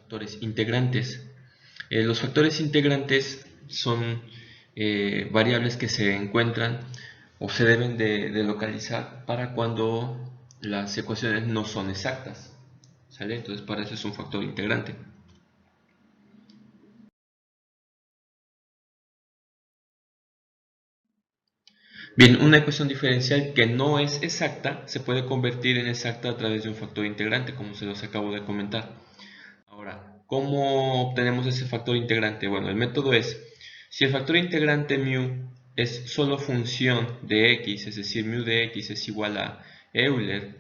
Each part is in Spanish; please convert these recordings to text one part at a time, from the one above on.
factores integrantes. Los factores integrantes son variables que se encuentran o se deben de localizar para cuando las ecuaciones no son exactas, ¿sale? Entonces para eso es un factor integrante. Bien, una ecuación diferencial que no es exacta se puede convertir en exacta a través de un factor integrante, como se los acabo de comentar. Ahora, ¿cómo obtenemos ese factor integrante? Bueno, el método es, si el factor integrante mu es solo función de x, es decir, mu de x es igual a Euler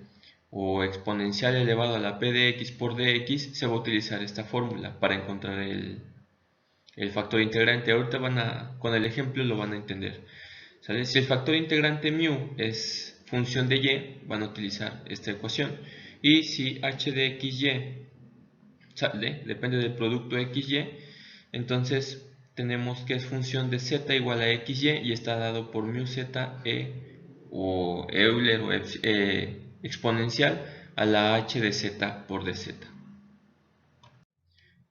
o exponencial elevado a la p de x por dx, se va a utilizar esta fórmula para encontrar el factor integrante. Ahorita con el ejemplo lo van a entender, ¿sale? Si el factor integrante mu es función de y, van a utilizar esta ecuación. Y si h de xy depende del producto xy, entonces tenemos que es función de z igual a xy y está dado por mu z o Euler o exponencial a la h de z por dz.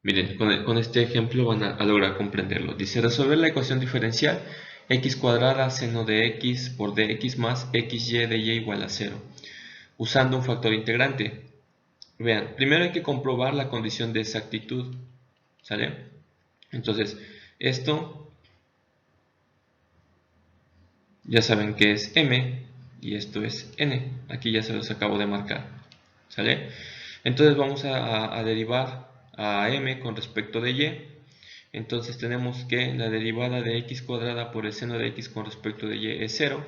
Miren, con este ejemplo van a lograr comprenderlo. Dice, resolver la ecuación diferencial x cuadrada seno de x por dx más xy de y igual a 0, usando un factor integrante. Vean, primero hay que comprobar la condición de exactitud, ¿sale? Entonces, esto ya saben que es m y esto es n. Aquí ya se los acabo de marcar, ¿sale? Entonces vamos a derivar a m con respecto de y. Entonces tenemos que la derivada de x cuadrada por el seno de x con respecto de y es 0.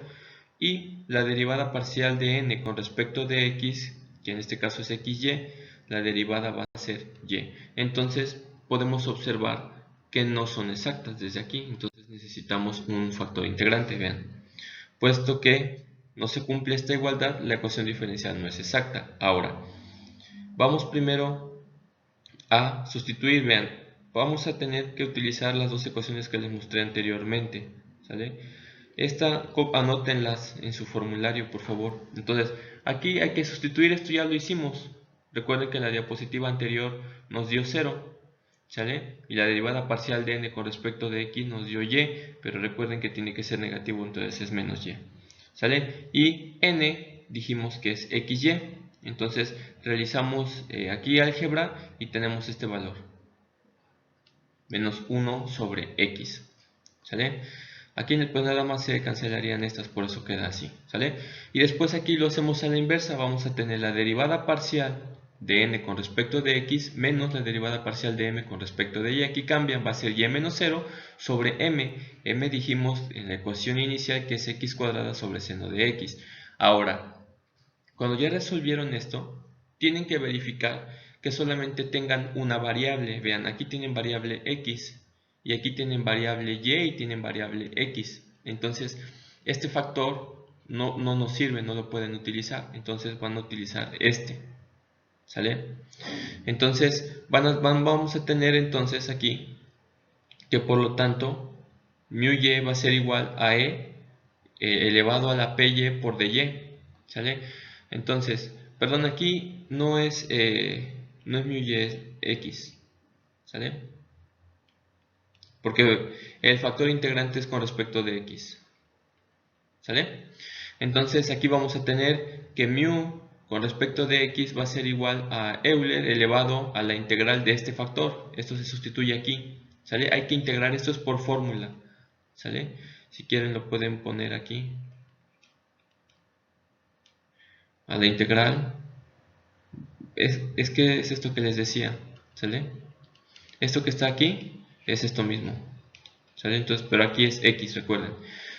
Y la derivada parcial de n con respecto de x, que en este caso es xy, la derivada va a ser y. Entonces podemos observar que no son exactas desde aquí. Entonces necesitamos un factor integrante, vean. Puesto que no se cumple esta igualdad, la ecuación diferencial no es exacta. Ahora, vamos primero a sustituir, vean. Vamos a tener que utilizar las dos ecuaciones que les mostré anteriormente, ¿sale? Anótenlas en su formulario, por favor. Entonces, aquí hay que sustituir, esto ya lo hicimos. Recuerden que en la diapositiva anterior nos dio 0, ¿sale? Y la derivada parcial de n con respecto de x nos dio y, pero recuerden que tiene que ser negativo, entonces es menos y, ¿sale? Y n dijimos que es xy, entonces realizamos aquí álgebra y tenemos este valor, menos 1 sobre x, ¿sale? Aquí pues nada más se cancelarían estas, por eso queda así, ¿sale? Y después aquí lo hacemos a la inversa, vamos a tener la derivada parcial de n con respecto de x menos la derivada parcial de m con respecto de y. Aquí cambian, va a ser y menos 0 sobre m. M dijimos en la ecuación inicial que es x cuadrada sobre seno de x. Ahora, cuando ya resolvieron esto, tienen que verificar que solamente tengan una variable. Vean, aquí tienen variable x y aquí tienen variable y tienen variable x. Entonces, este factor no nos sirve, no lo pueden utilizar. Entonces van a utilizar este, ¿sale? Entonces, vamos a tener entonces aquí que por lo tanto, mu y va a ser igual a elevado a la py por dy, ¿sale? Entonces, perdón, aquí no es mu y, es x, ¿sale? Porque el factor integrante es con respecto de x, ¿sale? Entonces aquí vamos a tener que mu con respecto de x va a ser igual a Euler elevado a la integral de este factor. Esto se sustituye aquí, ¿sale? Hay que integrar, esto es por fórmula, ¿sale? Si quieren lo pueden poner aquí. A la integral es que es esto que les decía, ¿sale? Esto que está aquí es esto mismo, ¿sale? Entonces, pero aquí es x, recuerden.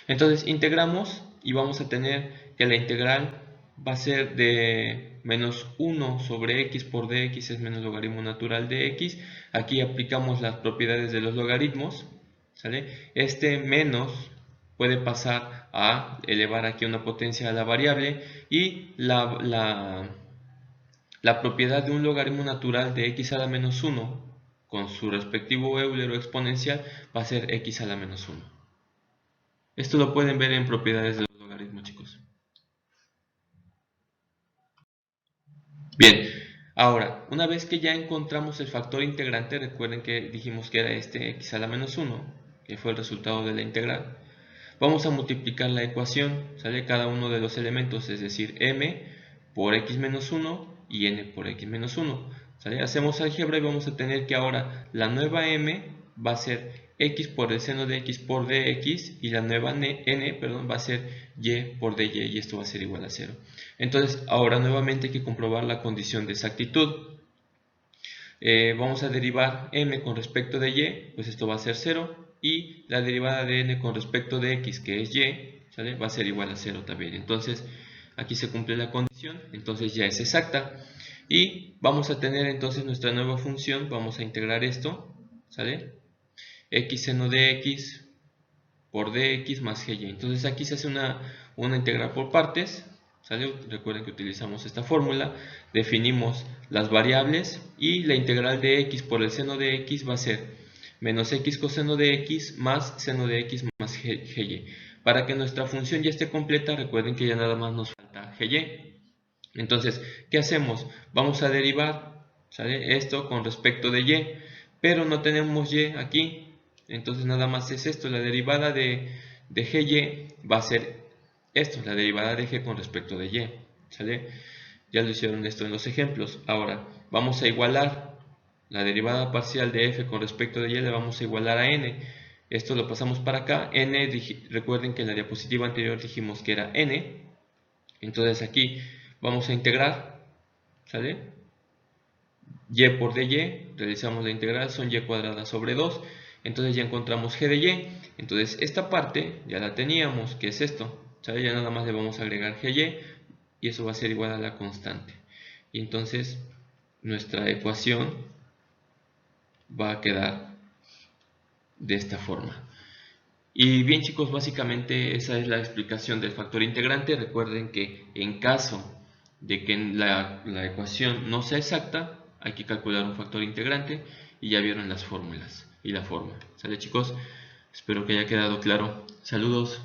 Entonces integramos y vamos a tener que la integral va a ser de menos 1 sobre x por dx es menos logaritmo natural de x. Aquí aplicamos las propiedades de los logaritmos, ¿sale? Este menos puede pasar a elevar aquí una potencia a la variable y la propiedad de un logaritmo natural de x a la menos 1 con su respectivo Euler o exponencial va a ser x a la menos 1. Esto lo pueden ver en propiedades de los logaritmos, chicos. Bien, Ahora, una vez que ya encontramos el factor integrante, recuerden que dijimos que era este x a la menos 1, que fue el resultado de la integral. Vamos a multiplicar la ecuación, ¿sale? Cada uno de los elementos, es decir, m por x menos 1 y n por x menos 1, ¿sale? Hacemos álgebra y vamos a tener que ahora la nueva m va a ser x por el seno de x por dx y la nueva n, va a ser y por dy y esto va a ser igual a 0. Entonces, ahora nuevamente hay que comprobar la condición de exactitud. Vamos a derivar m con respecto de y, pues esto va a ser 0, y la derivada de n con respecto de x, que es y, ¿sale? Va a ser igual a 0 también. Entonces, aquí se cumple la condición, entonces ya es exacta. Y vamos a tener entonces nuestra nueva función, vamos a integrar esto, ¿sale? X seno de x por dx más gy. Entonces aquí se hace una integral por partes, ¿sale? Recuerden que utilizamos esta fórmula, definimos las variables y la integral de x por el seno de x va a ser menos x coseno de x más seno de x más gy. Para que nuestra función ya esté completa, recuerden que ya nada más nos falta gy. Entonces, ¿qué hacemos? Vamos a derivar, ¿sale? Esto con respecto de y, pero no tenemos y aquí. Entonces nada más es esto, la derivada de gy va a ser esto, la derivada de g con respecto de y, ¿sale? Ya lo hicieron esto en los ejemplos. Ahora vamos a igualar la derivada parcial de f con respecto de y, le vamos a igualar a n. Esto lo pasamos para acá. N, recuerden que en la diapositiva anterior dijimos que era n. Entonces aquí vamos a integrar, ¿sale? Y por dy, realizamos la integral, son y cuadrada sobre 2. Entonces ya encontramos g de y. Entonces esta parte ya la teníamos, que es esto, ¿sale? Ya nada más le vamos a agregar gy y eso va a ser igual a la constante. Y entonces nuestra ecuación va a quedar de esta forma. Y bien chicos, básicamente esa es la explicación del factor integrante. Recuerden que en caso de que la ecuación no sea exacta, hay que calcular un factor integrante y ya vieron las fórmulas y la forma. ¿Sale chicos? Espero que haya quedado claro. Saludos.